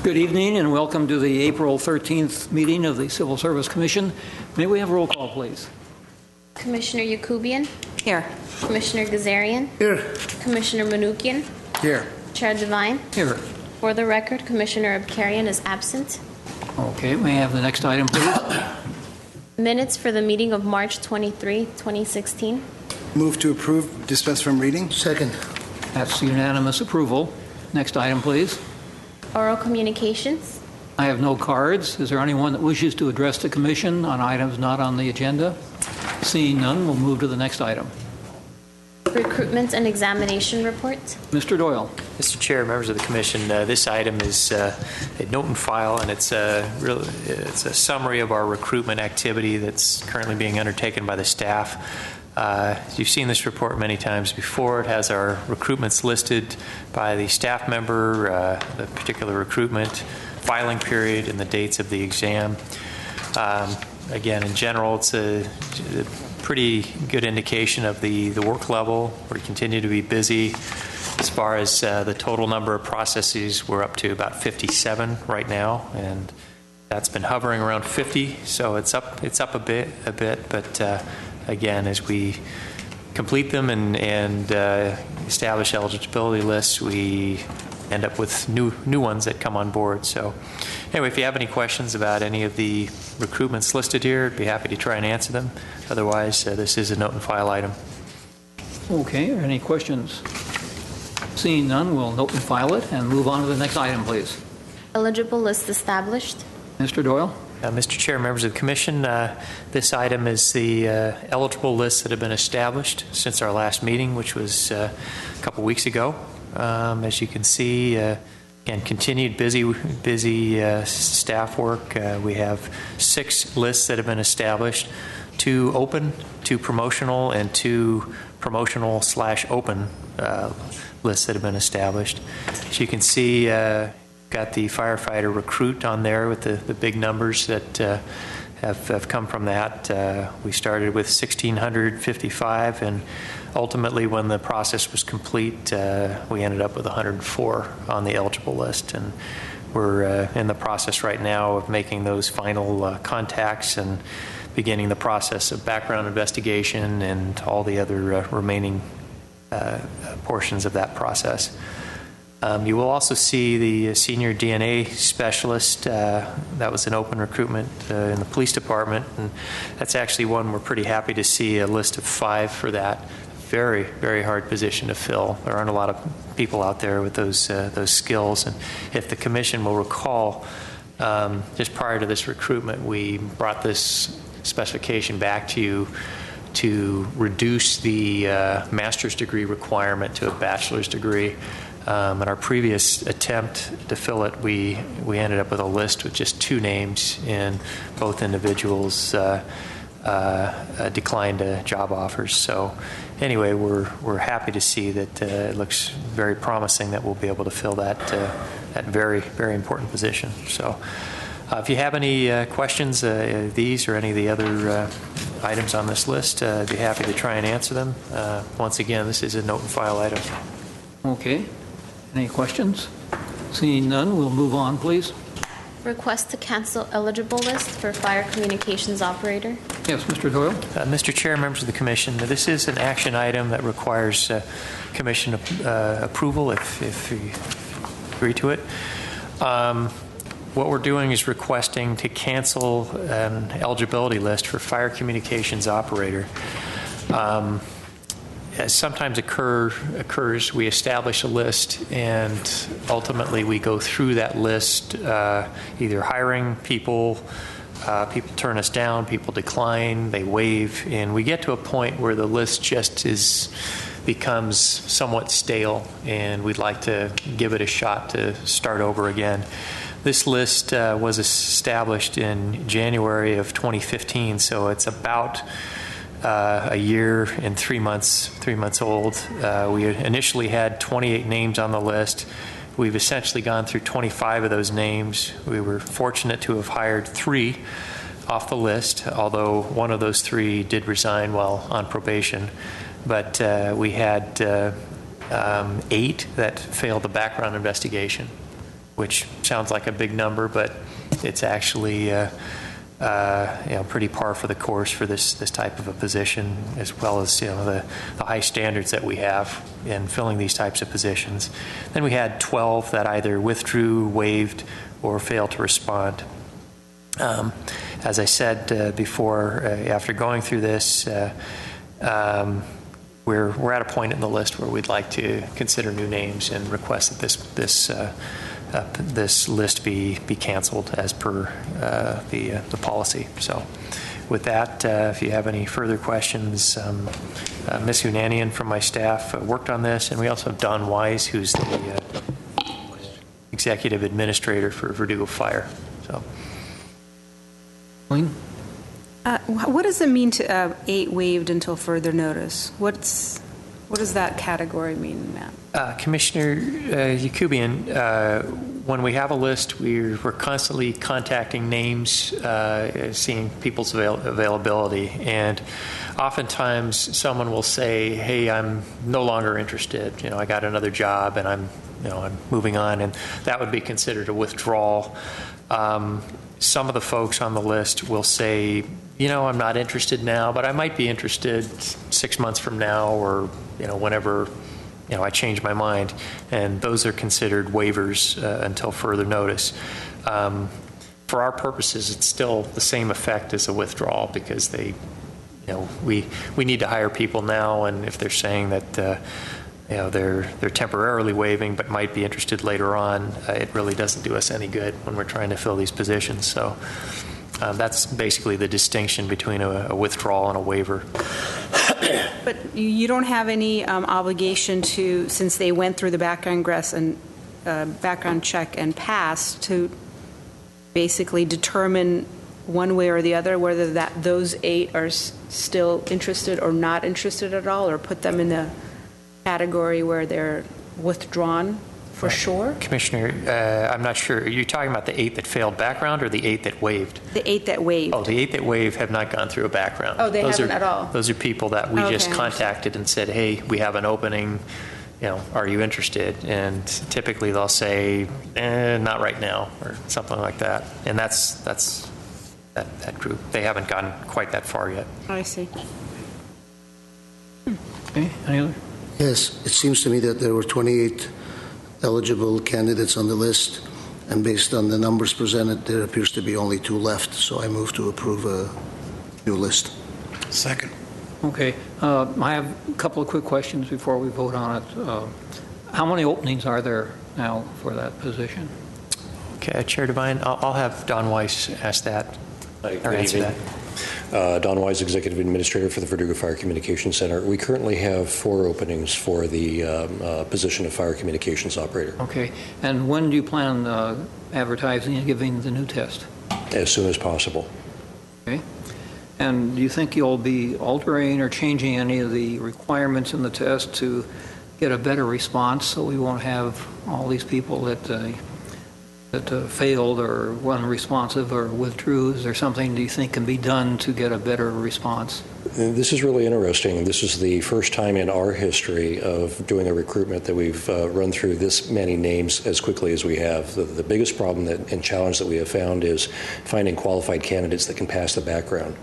Good evening and welcome to the April 13th meeting of the Civil Service Commission. May we have a roll call, please? Commissioner Yakubian? Here. Commissioner Gazarian? Here. Commissioner Manukian? Here. Chair Devine? Here. For the record, Commissioner Abkarian is absent. Okay, may I have the next item, please? Minutes for the meeting of March 23, 2016. Move to approve, dispense from reading. Second. That's unanimous approval. Next item, please. Oral communications. I have no cards. Is there anyone that wishes to address the Commission on items not on the agenda? Seeing none, we'll move to the next item. Recruitment and examination report. Mr. Doyle. Mr. Chair, members of the Commission, this item is a note and file, and it's a summary of our recruitment activity that's currently being undertaken by the staff. You've seen this report many times before. It has our recruitments listed by the staff member, the particular recruitment, filing period, and the dates of the exam. Again, in general, it's a pretty good indication of the work level. We continue to be busy. As far as the total number of processes, we're up to about 57 right now, and that's been hovering around 50, so it's up a bit. But again, as we complete them and establish eligibility lists, we end up with new ones that come on board. So anyway, if you have any questions about any of the recruitments listed here, I'd be happy to try and answer them. Otherwise, this is a note and file item. Okay, are any questions? Seeing none, we'll note and file it and move on to the next item, please. Eligible list established. Mr. Doyle. Mr. Chair, members of the Commission, this item is the eligible lists that have been established since our last meeting, which was a couple weeks ago. As you can see, again, continued busy staff work. We have 6 lists that have been established, 2 open, 2 promotional, and 2 promotional/open lists that have been established. As you can see, got the firefighter recruit on there with the big numbers that have come from that. We started with 1,655, and ultimately when the process was complete, we ended up with 104 on the eligible list. And we're in the process right now of making those final contacts and beginning the process of background investigation and all the other remaining portions of that process. You will also see the senior DNA specialist. That was an open recruitment in the police department, and that's actually one we're pretty happy to see a list of 5 for that. Very, very hard position to fill. There aren't a lot of people out there with those skills, and if the Commission will recall, just prior to this recruitment, we brought this specification back to you to reduce the master's degree requirement to a bachelor's degree. In our previous attempt to fill it, we ended up with a list with just 2 names, and both individuals declined job offers. So anyway, we're happy to see that it looks very promising that we'll be able to fill that very, very important position. So if you have any questions, these or any of the other items on this list, I'd be happy to try and answer them. Once again, this is a note and file item. Okay. Any questions? Seeing none, we'll move on, please. Request to cancel eligible list for fire communications operator. Yes, Mr. Doyle. Mr. Chair, members of the Commission, this is an action item that requires Commission approval if you agree to it. What we're doing is requesting to cancel an eligibility list for fire communications operator. As sometimes occurs, we establish a list, and ultimately we go through that list, either hiring people, people turn us down, people decline, they waive, and we get to a point where the list just becomes somewhat stale, and we'd like to give it a shot to start over again. This list was established in January of 2015, so it's about a year and 3 months old. We initially had 28 names on the list. We've essentially gone through 25 of those names. We were fortunate to have hired 3 off the list, although one of those 3 did resign while on probation. But we had 8 that failed the background investigation. which sounds like a big number, but it's actually pretty par for the course for this type of a position, as well as the high standards that we have in filling these types of positions. Then we had 12 that either withdrew, waived, or failed to respond. As I said before, after going through this, we're at a point in the list where we'd like to consider new names and request that this list be canceled as per the policy. So with that, if you have any further questions, Ms. Hunanian from my staff worked on this, and we also have Don Wise, who's the executive administrator for Verdugo Fire. So, what does it mean to 8 waived until further notice? What does that category mean, Matt? Commissioner Yakubian, when we have a list, we're constantly contacting names, seeing people's availability, and oftentimes someone will say, "Hey, I'm no longer interested. I got another job, and I'm moving on," and that would be considered a withdrawal. Some of the folks on the list will say, "I'm not interested now, but I might be interested 6 months from now, or whenever." I change my mind, and those are considered waivers until further notice. For our purposes, it's still the same effect as a withdrawal, because we need to hire people now, and if they're saying that they're temporarily waiving but might be interested later on, it really doesn't do us any good when we're trying to fill these positions. So that's basically the distinction between a withdrawal and a waiver. But you don't have any obligation to, since they went through the background check and passed, to basically determine one way or the other whether those 8 are still interested or not interested at all, or put them in the category where they're withdrawn for sure? Commissioner, I'm not sure. Are you talking about the 8 that failed background or the 8 that waived? The 8 that waived. Oh, the 8 that waived have not gone through a background. Oh, they haven't at all? Those are people that we just contacted and said, "Hey, we have an opening, are you interested?" And typically they'll say, "Not right now," or something like that. And that's that group. They haven't gotten quite that far yet. I see. Okay, any other? Yes, it seems to me that there were 28 eligible candidates on the list, and based on the numbers presented, there appears to be only 2 left, so I move to approve a new list. Second. Okay, I have a couple of quick questions before we vote on it. How many openings are there now for that position? Okay, Chair Devine, I'll have Don Weiss ask that, or answer that. Don Wise, Executive Administrator for the Verdugo Fire Communications Center. We currently have 4 openings for the position of Fire Communications Operator. Okay, and when do you plan advertising and giving the new test? As soon as possible. Okay, and do you think you'll be altering or changing any of the requirements in the test to get a better response, so we won't have all these people that failed or weren't responsive or withdrew? Is there something do you think can be done to get a better response? This is really interesting. This is the first time in our history of doing a recruitment that we've run through this many names as quickly as we have. The biggest problem and challenge that we have found is finding qualified candidates that can pass the background.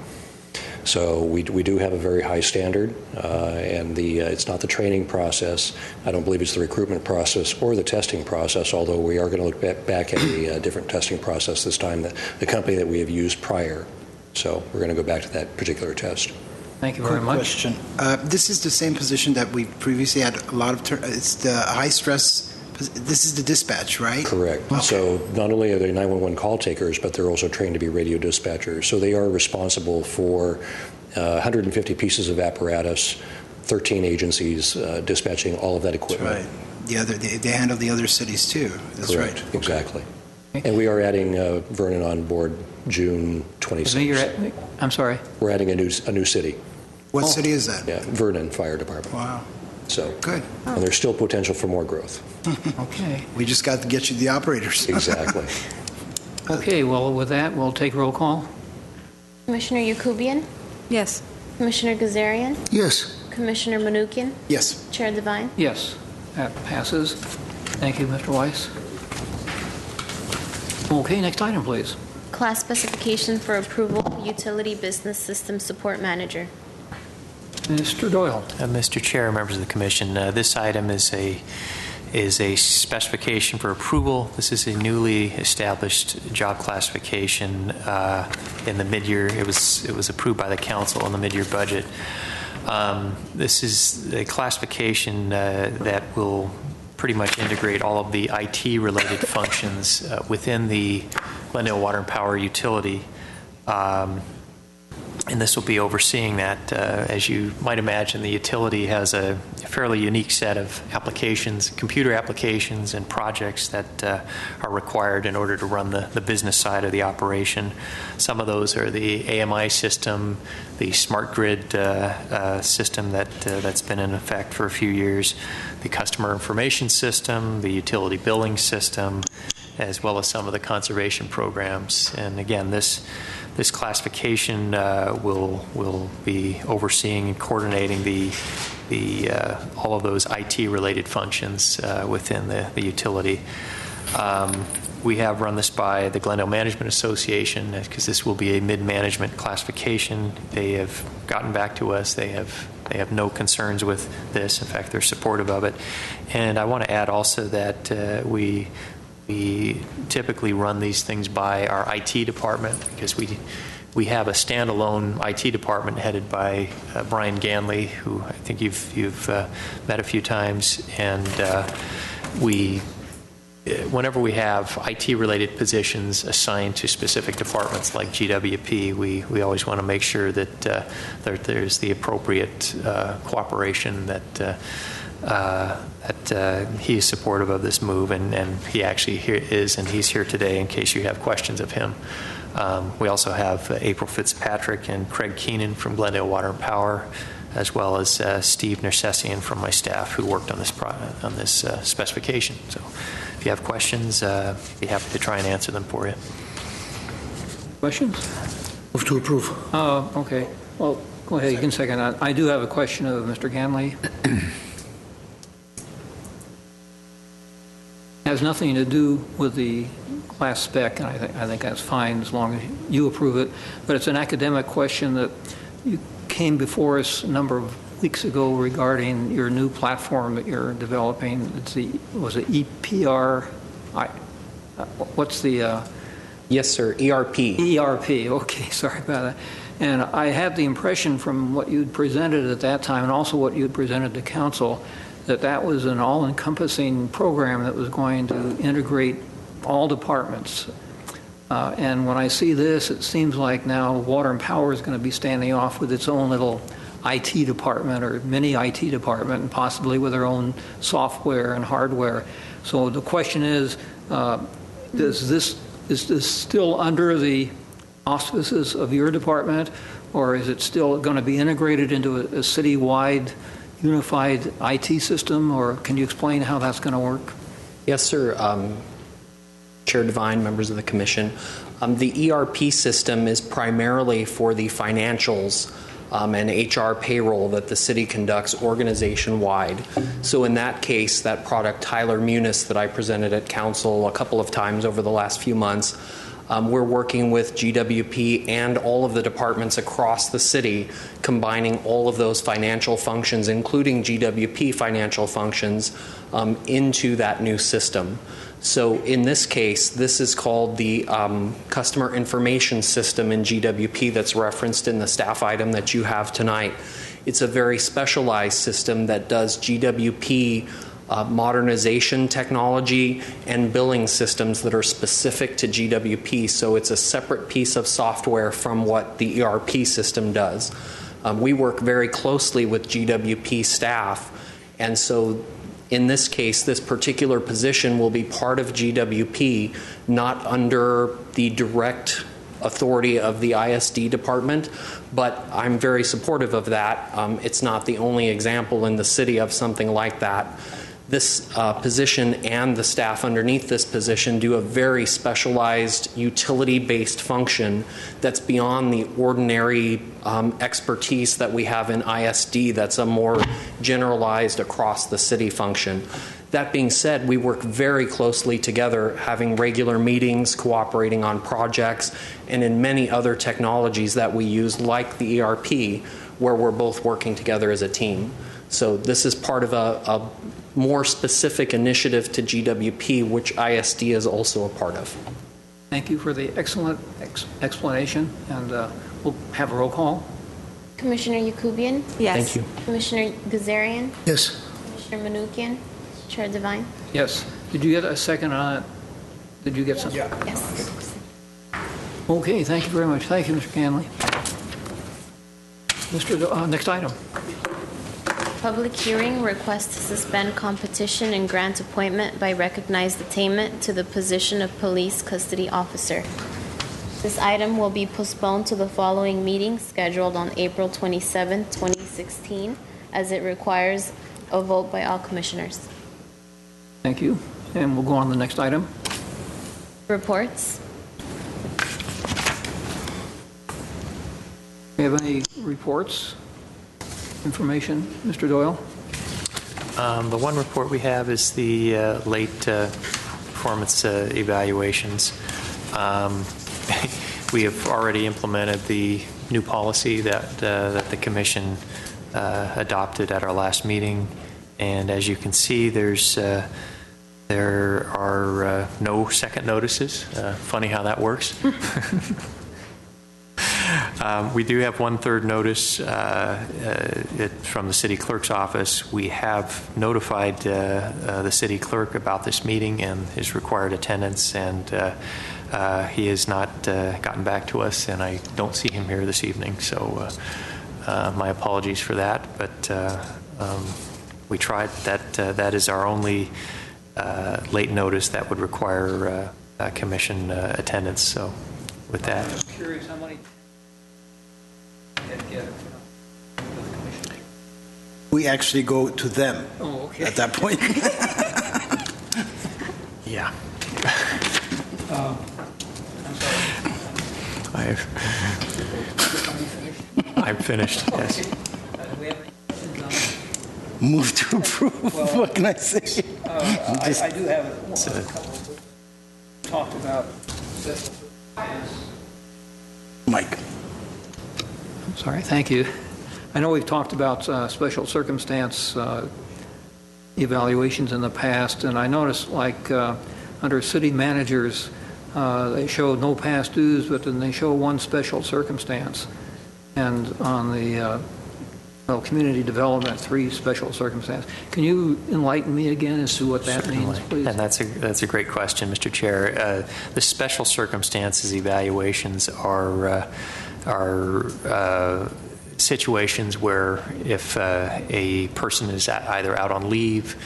So we do have a very high standard, and it's not the training process. I don't believe it's the recruitment process or the testing process, although we are going to look back at a different testing process this time, the company that we have used prior. So we're going to go back to that particular test. Thank you very much. Question. This is the same position that we previously had a lot of, it's the high stress, this is the dispatch, right? Correct. Okay. So not only are they 911 call takers, but they're also trained to be radio dispatchers. So they are responsible for 150 pieces of apparatus, 13 agencies dispatching all of that equipment. That's right. They handle the other cities too. That's Correct. right. Exactly. Okay. And we are adding Vernon on board June 26th. I'm sorry. We're adding a new city. What city is that? Yeah, Vernon Fire Department. Wow. So Good. And there's still potential for more growth. Okay. We just got to get you the operators. Exactly. Okay, well, with that, we'll take roll call. Commissioner Yakubian? Yes. Commissioner Gazarian? Yes. Commissioner Manukian? Yes. Chair Devine? Yes, that passes. Thank you, Mr. Weiss. Okay, next item, please. Class specification for approval, utility business system support manager. Mr. Doyle. Mr. Chair, members of the Commission, this item is a specification for approval. This is a newly established job classification in the mid-year. It was approved by the council in the mid-year budget. This is a classification that will pretty much integrate all of the IT-related functions within the Glendale Water and Power utility. And this will be overseeing that. As you might imagine, the utility has a fairly unique set of applications, computer applications and projects that are required in order to run the business side of the operation. Some of those are the AMI system, the smart grid system that's been in effect for a few years, the customer information system, the utility billing system, as well as some of the conservation programs. And again, this classification will be overseeing and coordinating all of those IT-related functions within the utility. We have run this by the Glendale Management Association because this will be a mid-management classification. They have gotten back to us. They have no concerns with this. In fact, they're supportive of it. And I want to add also that we typically run these things by our IT department because we have a standalone IT department headed by Brian Ganley, who I think you've met a few times, and whenever we have IT-related positions assigned to specific departments like GWP, we always want to make sure that there's the appropriate cooperation that he is supportive of this move, and he actually is, and he's here today in case you have questions of him. We also have April Fitzpatrick and Craig Keenan from Glendale Water and Power, as well as Steve Nersessian from my staff who worked on this specification. So if you have questions, be happy to try and answer them for you. Questions? Move to approve. Okay. Well, go ahead. You can second that. I do have a question of Mr. Ganley. Has nothing to do with the class spec, and I think that's fine as long as you approve it. But it's an academic question that you came before us a number of weeks ago regarding your new platform that you're developing. Was it EPR? What's the? Yes, sir. ERP. ERP. Okay, sorry about that. And I had the impression from what you'd presented at that time, and also what you'd presented to council, that was an all-encompassing program that was going to integrate all departments. And when I see this, it seems like now Water and Power is going to be standing off with its own little IT department or mini IT department, and possibly with their own software and hardware. So the question is this still under the auspices of your department, or is it still going to be integrated into a citywide unified IT system, or can you explain how that's going to work? Yes, sir. Chair Devine, members of the Commission. The ERP system is primarily for the financials and HR payroll that the city conducts organization-wide. So in that case, that product, Tyler Munis, that I presented at Council a couple of times over the last few months, we're working with GWP and all of the departments across the city, combining all of those financial functions, including GWP financial functions, into that new system. So in this case, this is called the Customer Information System in GWP that's referenced in the staff item that you have tonight. It's a very specialized system that does GWP modernization technology and billing systems that are specific to GWP. So it's a separate piece of software from what the ERP system does. We work very closely with GWP staff, and so in this case, this particular position will be part of GWP, not under the direct authority of the ISD department, but I'm very supportive of that. It's not the only example in the city of something like that. This position and the staff underneath this position do a very specialized utility-based function that's beyond the ordinary expertise that we have in ISD that's a more generalized across the city function. That being said, we work very closely together, having regular meetings, cooperating on projects, and in many other technologies that we use, like the ERP, where we're both working together as a team. So this is part of a more specific initiative to GWP, which ISD is also a part of. Thank you for the excellent explanation, and we'll have a roll call. Commissioner Yakubian? Yes. Thank you. Commissioner Gazarian? Yes. Commissioner Manukian? Chair Devine? Yes. Did you get a second on it? Did you get something? Yes. Okay, thank you very much. Thank you, Mr. Canley. Next item. Public hearing, request to suspend competition and grant appointment by recognized attainment to the position of police custody officer. This item will be postponed to the following meeting scheduled on April 27, 2016, as it requires a vote by all commissioners. Thank you. And we'll go on to the next item. Reports. Do you have any reports, information, Mr. Doyle? The one report we have is the late performance evaluations. We have already implemented the new policy that the Commission adopted at our last meeting, and as you can see, there are no second notices. Funny how that works. We do have one third notice from the city clerk's office. We have notified the city clerk about this meeting and his required attendance, and he has not gotten back to us, and I don't see him here this evening, so my apologies for that, but we tried. That is our only late notice that would require commission attendance. So with that, I'm curious how many get it from the commission. We actually go to them at that point. yeah. I'm finished. Yes. Move to approve. What can I say? I do have a couple talked about. Mike. I'm sorry. Thank you. I know we've talked about special circumstance evaluations in the past, and I noticed, like under city managers, they show no past dues, but then they show one special circumstance, and on the community development, 3 special circumstance. Can you enlighten me again as to what that Certainly. means, please? And that's a great question, Mr. Chair. The special circumstances evaluations are situations where if a person is either out on leave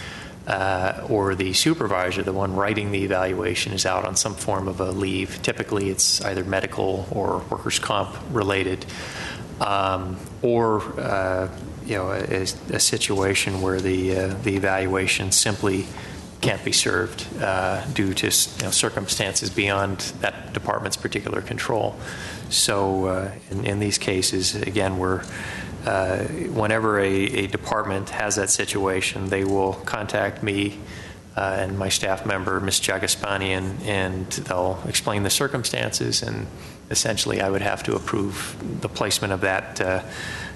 or the supervisor, the one writing the evaluation, is out on some form of a leave. Typically, it's either medical or workers' comp related, or a situation where the evaluation simply can't be served due to circumstances beyond that department's particular control. So in these cases, again, whenever a department has that situation, they will contact me and my staff member, Ms. Jagaspanian, and they'll explain the circumstances, and essentially I would have to approve the placement of that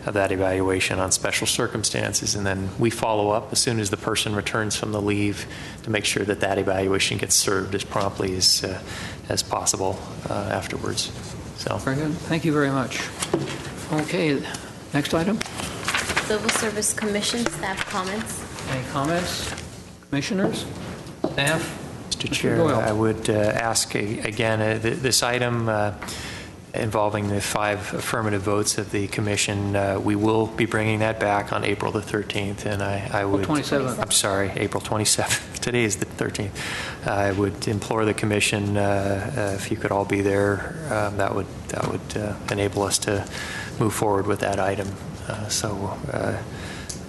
evaluation on special circumstances, and then we follow up as soon as the person returns from the leave to make sure that that evaluation gets served as promptly as possible afterwards. So. Very good. Thank you very much. Okay, next item. Civil Service Commission staff comments. Any comments? Commissioners? Staff? Mr. Chair, Doyle. I would ask again, this item involving the 5 affirmative votes of the commission, we will be bringing that back on April the 13th, and I would... 27th. I'm sorry, April 27th. Today is the 13th. I would implore the commission, if you could all be there, that would enable us to move forward with that item. So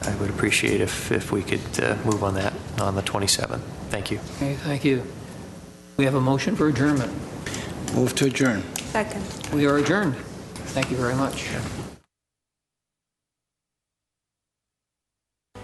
I would appreciate if we could move on that on the 27th. Thank you. Okay, thank you. We have a motion for adjournment. Move to adjourn. Second. We are adjourned. Thank you very much.